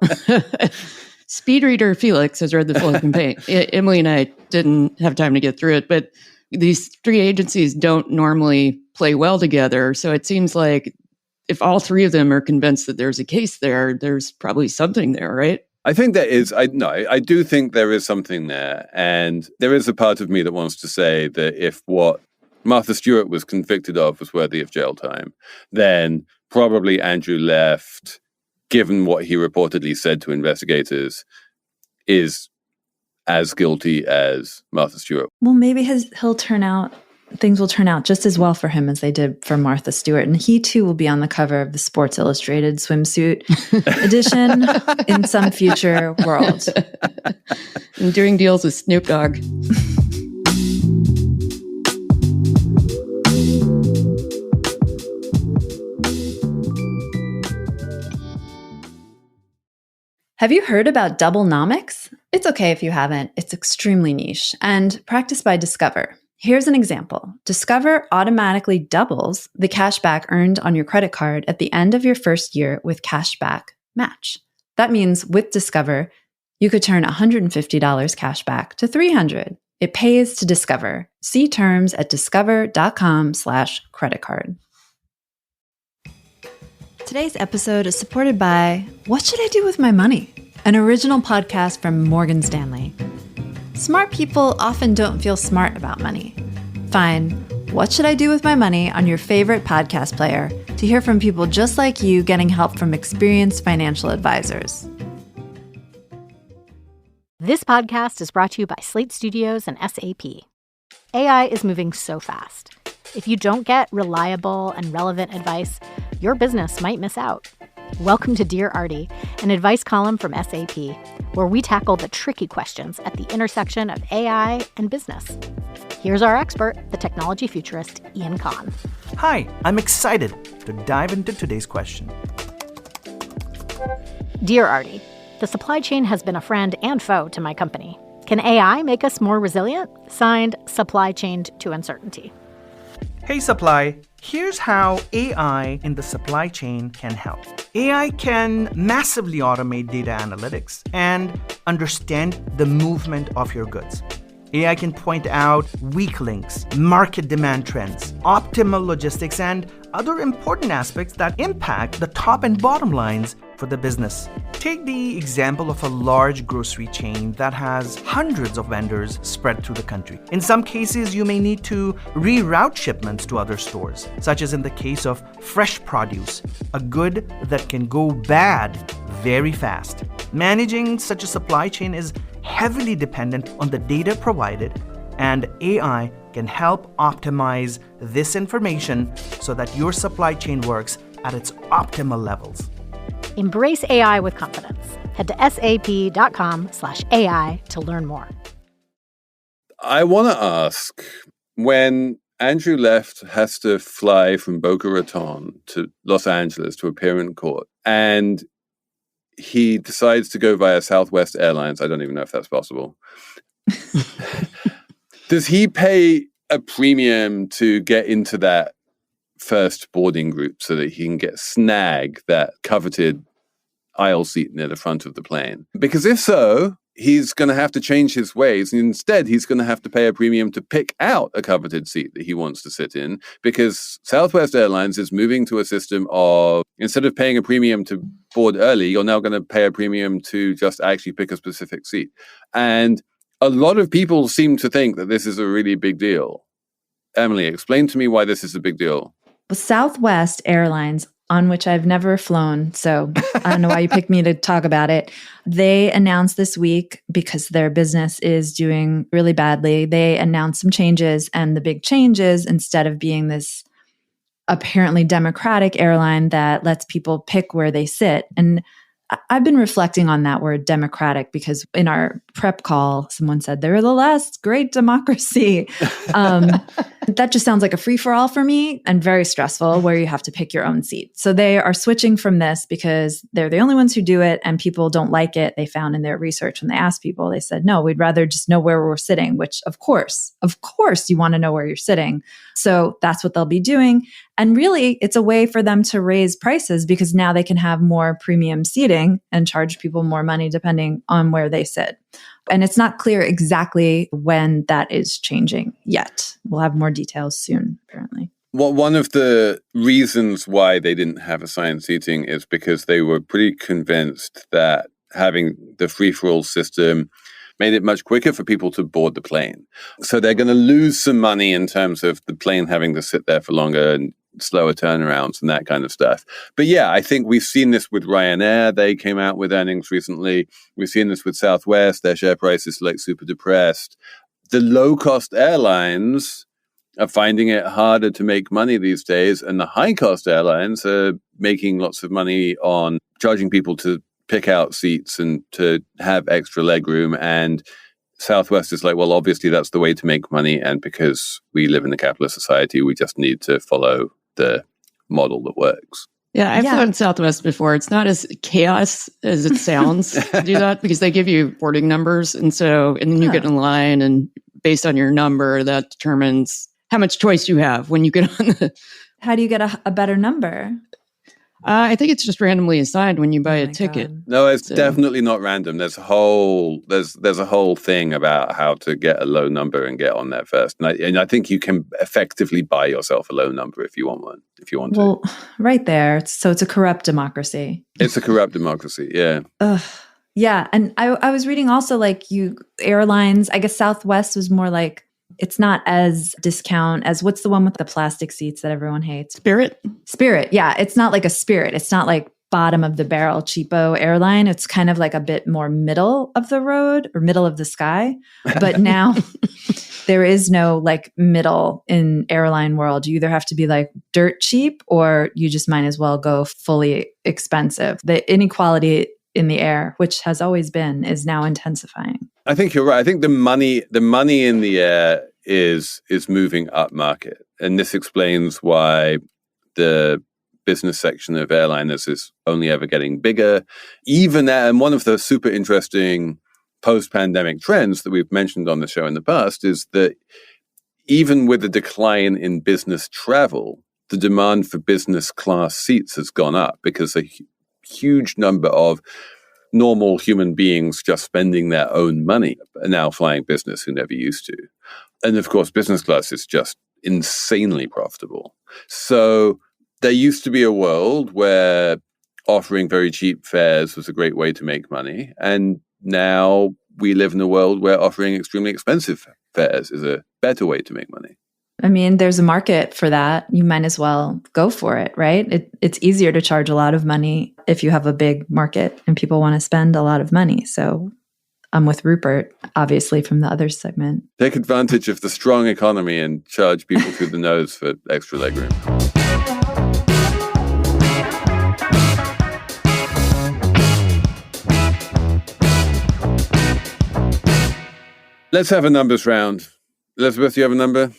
Speed reader Felix has read the full complaint. Emily and I didn't have time to get through it, but these 3 agencies don't normally play well together. So it seems like if all 3 of them are convinced that there's a case there, there's probably something there, right? I think there is. I do think there is something there. And there is a part of me that wants to say that if what Martha Stewart was convicted of was worthy of jail time, then probably Andrew Left, given what he reportedly said to investigators, is as guilty as Martha Stewart. Well, maybe things will turn out just as well for him as they did for Martha Stewart. And he too will be on the cover of the Sports Illustrated swimsuit edition in some future world. And doing deals with Snoop Dogg. Have you heard about Doublenomics? It's okay if you haven't. It's extremely niche and practiced by Discover. Here's an example. Discover automatically doubles the cashback earned on your credit card at the end of your first year with cashback match. That means with Discover, you could turn $150 cashback to $300. It pays to Discover. See terms at discover.com/credit card. Today's episode is supported by What Should I Do With My Money? An original podcast from Morgan Stanley. Smart people often don't feel smart about money. Find What Should I Do With My Money on your favorite podcast player to hear from people just like you getting help from experienced financial advisors. This podcast is brought to you by Slate Studios and SAP. AI is moving so fast. If you don't get reliable and relevant advice, your business might miss out. Welcome to Dear Artie, an advice column from SAP, where we tackle the tricky questions at the intersection of AI and business. Here's our expert, the technology futurist, Ian Kahn. Hi, I'm excited to dive into today's question. Dear Artie, the supply chain has been a friend and foe to my company. Can AI make us more resilient? Signed, Supply Chained to Uncertainty. Hey Supply, here's how AI in the supply chain can help. AI can massively automate data analytics and understand the movement of your goods. AI can point out weak links, market demand trends, optimal logistics, and other important aspects that impact the top and bottom lines for the business. Take the example of a large grocery chain that has hundreds of vendors spread through the country. In some cases, you may need to reroute shipments to other stores, such as in the case of fresh produce, a good that can go bad very fast. Managing such a supply chain is heavily dependent on the data provided, and AI can help optimize this information so that your supply chain works at its optimal levels. Embrace AI with confidence. Head to sap.com/AI to learn more. I want to ask, when Andrew Left has to fly from Boca Raton to Los Angeles to appear in court, and he decides to go via Southwest Airlines, I don't even know if that's possible. Does he pay a premium to get into that first boarding group so that he can snag that coveted aisle seat near the front of the plane? Because if so, he's going to have to change his ways. And instead, he's going to have to pay a premium to pick out a coveted seat that he wants to sit in, because Southwest Airlines is moving to a system of, instead of paying a premium to board early, you're now going to pay a premium to just actually pick a specific seat. And a lot of people seem to think that this is a really big deal. Emily, explain to me why this is a big deal. Southwest Airlines, on which I've never flown, so I don't know why you picked me to talk about it. They announced this week, because their business is doing really badly, they announced some changes, and the big changes, instead of being this apparently democratic airline that lets people pick where they sit. And I've been reflecting on that word democratic, because in our prep call, someone said they were the last great democracy. That just sounds like a free-for-all for me, and very stressful, where you have to pick your own seat. So they are switching from this because they're the only ones who do it, and people don't like it. They found in their research, when they asked people, they said, no, we'd rather just know where we're sitting, which of course you want to know where you're sitting. So that's what they'll be doing. And really, it's a way for them to raise prices, because now they can have more premium seating and charge people more money depending on where they sit. And it's not clear exactly when that is changing yet. We'll have more details soon, apparently. Well, one of the reasons why they didn't have assigned seating is because they were pretty convinced that having the free-for-all system made it much quicker for people to board the plane. So they're going to lose some money in terms of the plane having to sit there for longer and slower turnarounds and that kind of stuff. But yeah, I think we've seen this with Ryanair. They came out with earnings recently. We've seen this with Southwest. Their share price is like super depressed. The low-cost airlines are finding it harder to make money these days, and the high-cost airlines are making lots of money on charging people to pick out seats and to have extra legroom. And Southwest is like, well, obviously that's the way to make money, and because we live in a capitalist society, we just need to follow the model that works. Yeah, I've flown Southwest before. It's not as chaos as it sounds to do that, because they give you boarding numbers. And then you get in line, and based on your number, that determines how much choice you have when you get on the... How do you get a better number? I think it's just randomly assigned when you buy a ticket. God. No, it's definitely not random. There's a whole thing about how to get a low number and get on there first. And I think you can effectively buy yourself a low number if you want one, if you want to. Right there. So it's a corrupt democracy. It's a corrupt democracy, yeah. Yeah. And I was reading also, like, airlines, I guess Southwest was more like, it's not as discount as, what's the one with the plastic seats that everyone hates? Spirit. Yeah. It's not like a Spirit. It's not like bottom of the barrel cheapo airline. It's kind of like a bit more middle of the road or middle of the sky. But now there is no like middle in airline world. You either have to be like dirt cheap, or you just might as well go fully expensive. The inequality in the air, which has always been, is now intensifying. I think you're right. I think the money in the air is moving up market. And this explains why the business section of airliners is only ever getting bigger. And one of the super interesting post-pandemic trends that we've mentioned on the show in the past is that even with the decline in business travel, the demand for business class seats has gone up, because a huge number of normal human beings just spending their own money are now flying business who never used to. And of course, business class is just insanely profitable. So there used to be a world where offering very cheap fares was a great way to make money. And now we live in a world where offering extremely expensive fares is a better way to make money. I mean, there's a market for that. You might as well go for it, right? It's easier to charge a lot of money if you have a big market and people want to spend a lot of money. So I'm with Rupert, obviously, from the other segment. Take advantage of the strong economy and charge people through the nose for extra legroom. Let's have a numbers round. Elizabeth, do you have a number?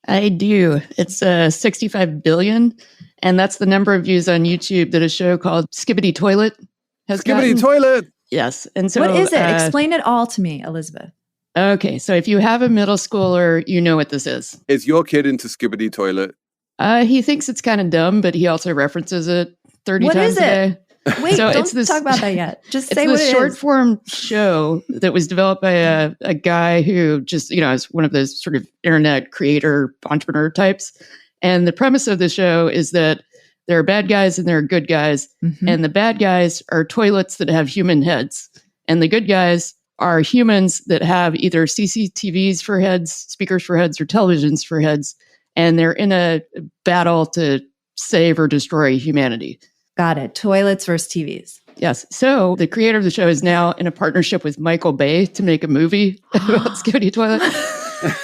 I do. It's 65 billion. And that's the number of views on YouTube that a show called Skibbity Toilet has gotten. Skibbity Toilet! Yes. And so, what is it? Explain it all to me, Elizabeth. Okay. So if you have a middle schooler, you know what this is. Is your kid into Skibbity Toilet? He thinks it's kind of dumb, but he also references it 30 times a day. Wait, so don't talk about that yet. Just say what it is. It's a short form show that was developed by a guy who just, is one of those sort of internet creator entrepreneur types. And the premise of the show is that there are bad guys and there are good guys. Mm-hmm. And the bad guys are toilets that have human heads. And the good guys are humans that have either CCTVs for heads, speakers for heads, or televisions for heads. And they're in a battle to save or destroy humanity. Got it. Toilets versus TVs. Yes. So the creator of the show is now in a partnership with Michael Bay to make a movie about Skibbity Toilet.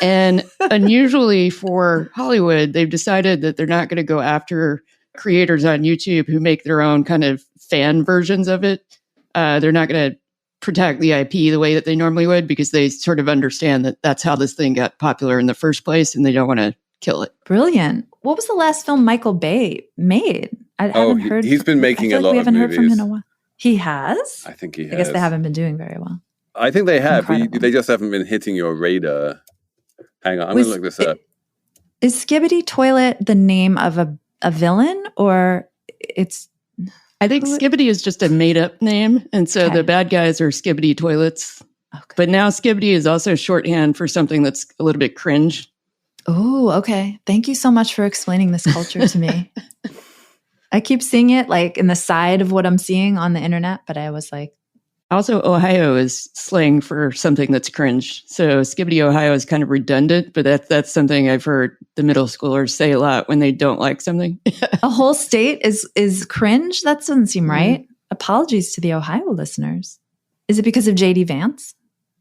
And unusually for Hollywood, they've decided that they're not going to go after creators on YouTube who make their own kind of fan versions of it. They're not going to protect the IP the way that they normally would, because they sort of understand that that's how this thing got popular in the first place, and they don't want to kill it. Brilliant. What was the last film Michael Bay made? I haven't heard. He's been making a lot of movies. We haven't heard from him in a while. He has? I think he has. I guess they haven't been doing very well. I think they have. They just haven't been hitting your radar. Hang on, I'm going to look this up. Is Skibbity Toilet the name of a villain, or it's... I think Skibbity is just a made-up name, and so the bad guys are Skibbity Toilets. Okay. But now Skibbity is also shorthand for something that's a little bit cringe. Oh, okay. Thank you so much for explaining this culture to me. I keep seeing it like in the side of what I'm seeing on the internet, but I was like, Also, Ohio is slang for something that's cringe. So Skibbity Ohio is kind of redundant, but that's something I've heard the middle schoolers say a lot when they don't like something. A whole state is cringe? That doesn't seem right. Apologies to the Ohio listeners. Is it because of J.D. Vance?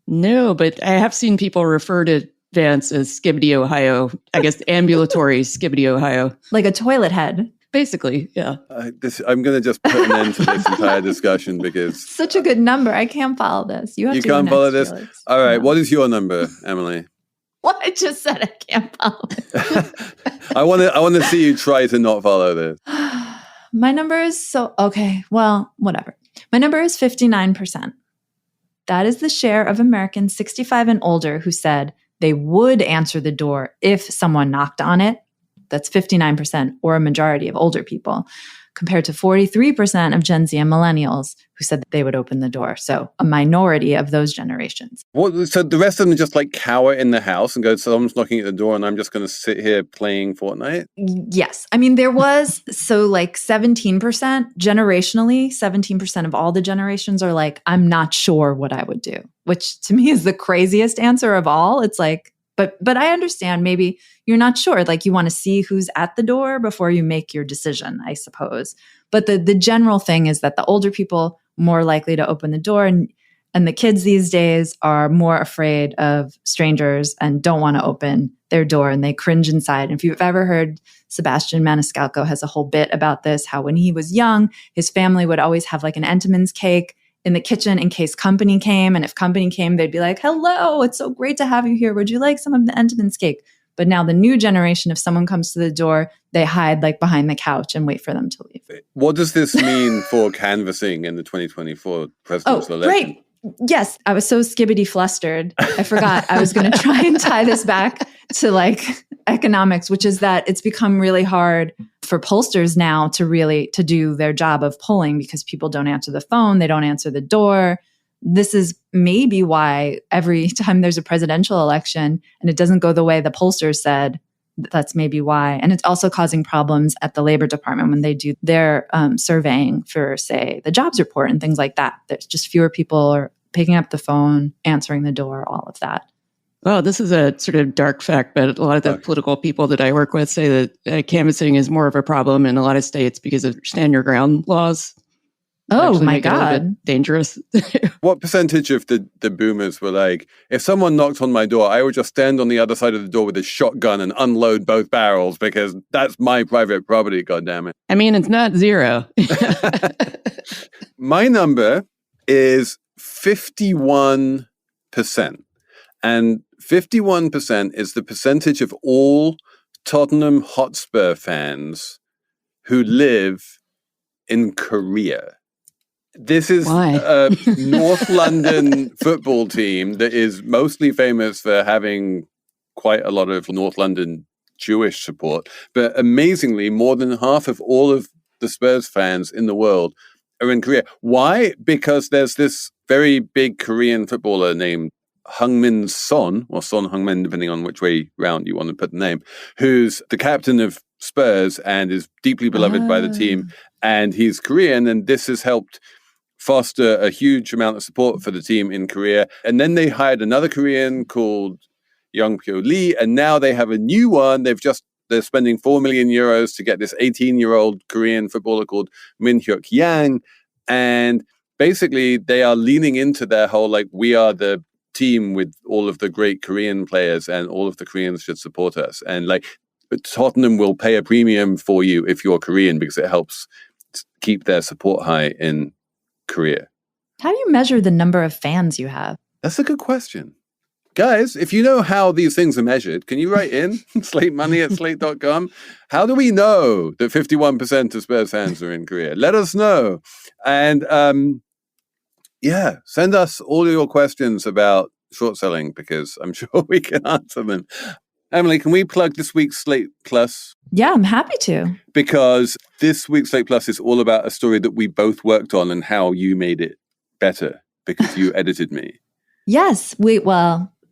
No, but I have seen people refer to Vance as Skibbity Ohio. I guess ambulatory Skibbity Ohio. Like a toilet head. Basically, yeah. I'm going to just put an end to this entire discussion because... Such a good number. I can't follow this. You can't follow this? Felix. All right. No. What is your number, Emily? What I just said, I can't follow it. I want to see you try to not follow this. My number is okay, well, whatever. My number is 59%. That is the share of Americans 65 and older who said they would answer the door if someone knocked on it. That's 59%, or a majority of older people, compared to 43% of Gen Z and millennials who said that they would open the door. So a minority of those generations. So the rest of them just like cower in the house and go, someone's knocking at the door and I'm just going to sit here playing Fortnite? Yes. I mean, there was, 17%, generationally, 17% of all the generations are like, I'm not sure what I would do, which to me is the craziest answer of all. It's like, but I understand maybe you're not sure. Like you want to see who's at the door before you make your decision, I suppose. But the general thing is that the older people more likely to open the door, and the kids these days are more afraid of strangers and don't want to open their door, and they cringe inside. And if you've ever heard, Sebastian Maniscalco has a whole bit about this, how when he was young, his family would always have like an Entenmann's cake in the kitchen in case company came. And if company came, they'd be like, hello, it's so great to have you here. Would you like some of the Entenmann's cake? But now the new generation, if someone comes to the door, they hide like behind the couch and wait for them to leave. What does this mean for canvassing in the 2024 presidential election? Great. Yes, I was so skibbity flustered. I forgot I was going to try and tie this back to like economics, which is that it's become really hard for pollsters now to do their job of polling because people don't answer the phone, they don't answer the door. This is maybe why every time there's a presidential election and it doesn't go the way the pollsters said, that's maybe why. And it's also causing problems at the Labor Department when they do their surveying for, say, the jobs report and things like that. There's just fewer people are picking up the phone, answering the door, all of that. Well, this is a sort of dark fact, but a lot of the political people that I work with say that canvassing is more of a problem in a lot of states because of stand your ground laws. Oh my God. Dangerous. What percentage of the boomers were like, if someone knocked on my door, I would just stand on the other side of the door with a shotgun and unload both barrels because that's my private property, goddammit. I mean, it's not zero. My number is 51%. And 51% is the percentage of all Tottenham Hotspur fans who live in Korea. This is a North London football team that is mostly famous for having quite a lot of North London Jewish support. But amazingly, more than half of all of the Spurs fans in the world are in Korea. Why? Because there's this very big Korean footballer named Heung-min Son, or Son Heung-min, depending on which way round you want to put the name, who's the captain of Spurs and is deeply beloved by the team. And he's Korean, and this has helped foster a huge amount of support for the team in Korea. And then they hired another Korean called Young-pyo Lee, and now they have a new one. They're spending 4 million euros to get this 18-year-old Korean footballer called Min-hyuk Yang. And basically, they are leaning into their whole, like, we are the team with all of the great Korean players and all of the Koreans should support us. And like, Tottenham will pay a premium for you if you're Korean because it helps keep their support high in Korea. How do you measure the number of fans you have? That's a good question. Guys, if you know how these things are measured, can you write in slatemoney@slate.com? How do we know that 51% of Spurs fans are in Korea? Let us know. And send us all your questions about short selling because I'm sure we can answer them. Emily, can we plug this week's Slate Plus? Yeah, I'm happy to. Because this week's Slate Plus is all about a story that we both worked on and how you made it better because you edited me. Yes.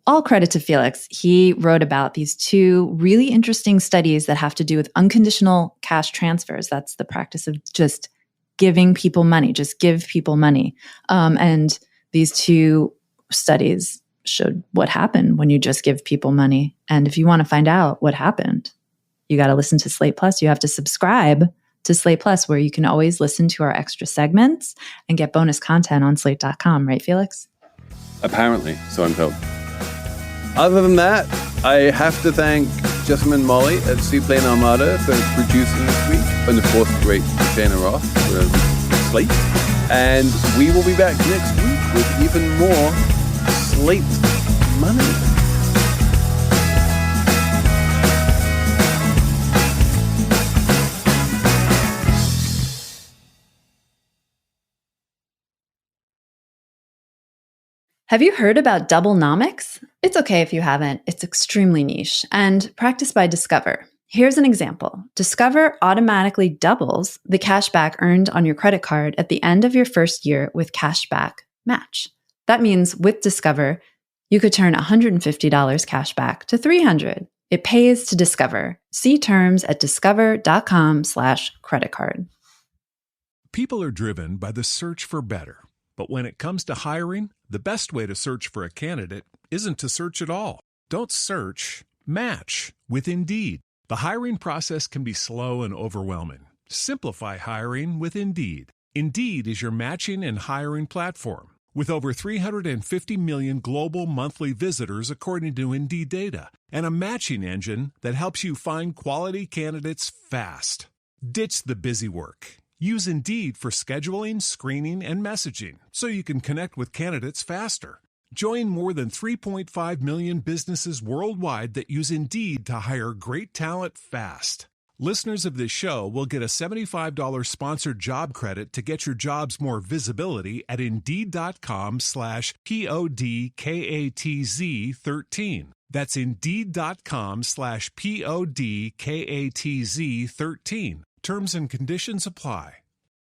All credit to Felix. He wrote about these two really interesting studies that have to do with unconditional cash transfers. That's the practice of just giving people money, just give people money. And these two studies showed what happened when you just give people money. And if you want to find out what happened, you got to listen to Slate Plus. You have to subscribe to Slate Plus, where you can always listen to our extra segments and get bonus content on slate.com. Right, Felix? Apparently, so I'm told. Other than that, I have to thank Jessamine and Molli at Seaplane Armada for producing this week, and of course, the great Cheyna Roth for Slate. And we will be back next week with even more Slate Money. Have you heard about Doublenomics? It's okay if you haven't. It's extremely niche and practiced by Discover. Here's an example. Discover automatically doubles the cashback earned on your credit card at the end of your first year with Cashback Match. That means with Discover, you could turn $150 cashback to $300. It pays to Discover. See terms at discover.com/credit card. People are driven by the search for better. But when it comes to hiring, the best way to search for a candidate isn't to search at all. Don't search, match with Indeed. The hiring process can be slow and overwhelming. Simplify hiring with Indeed. Indeed is your matching and hiring platform. With over 350 million global monthly visitors according to Indeed data, and a matching engine that helps you find quality candidates fast. Ditch the busy work. Use Indeed for scheduling, screening, and messaging so you can connect with candidates faster. Join more than 3.5 million businesses worldwide that use Indeed to hire great talent fast. Listeners of this show will get a $75 sponsored job credit to get your jobs more visibility at Indeed.com/PODKATZ13. That's Indeed.com/PODKATZ13. Terms and conditions apply.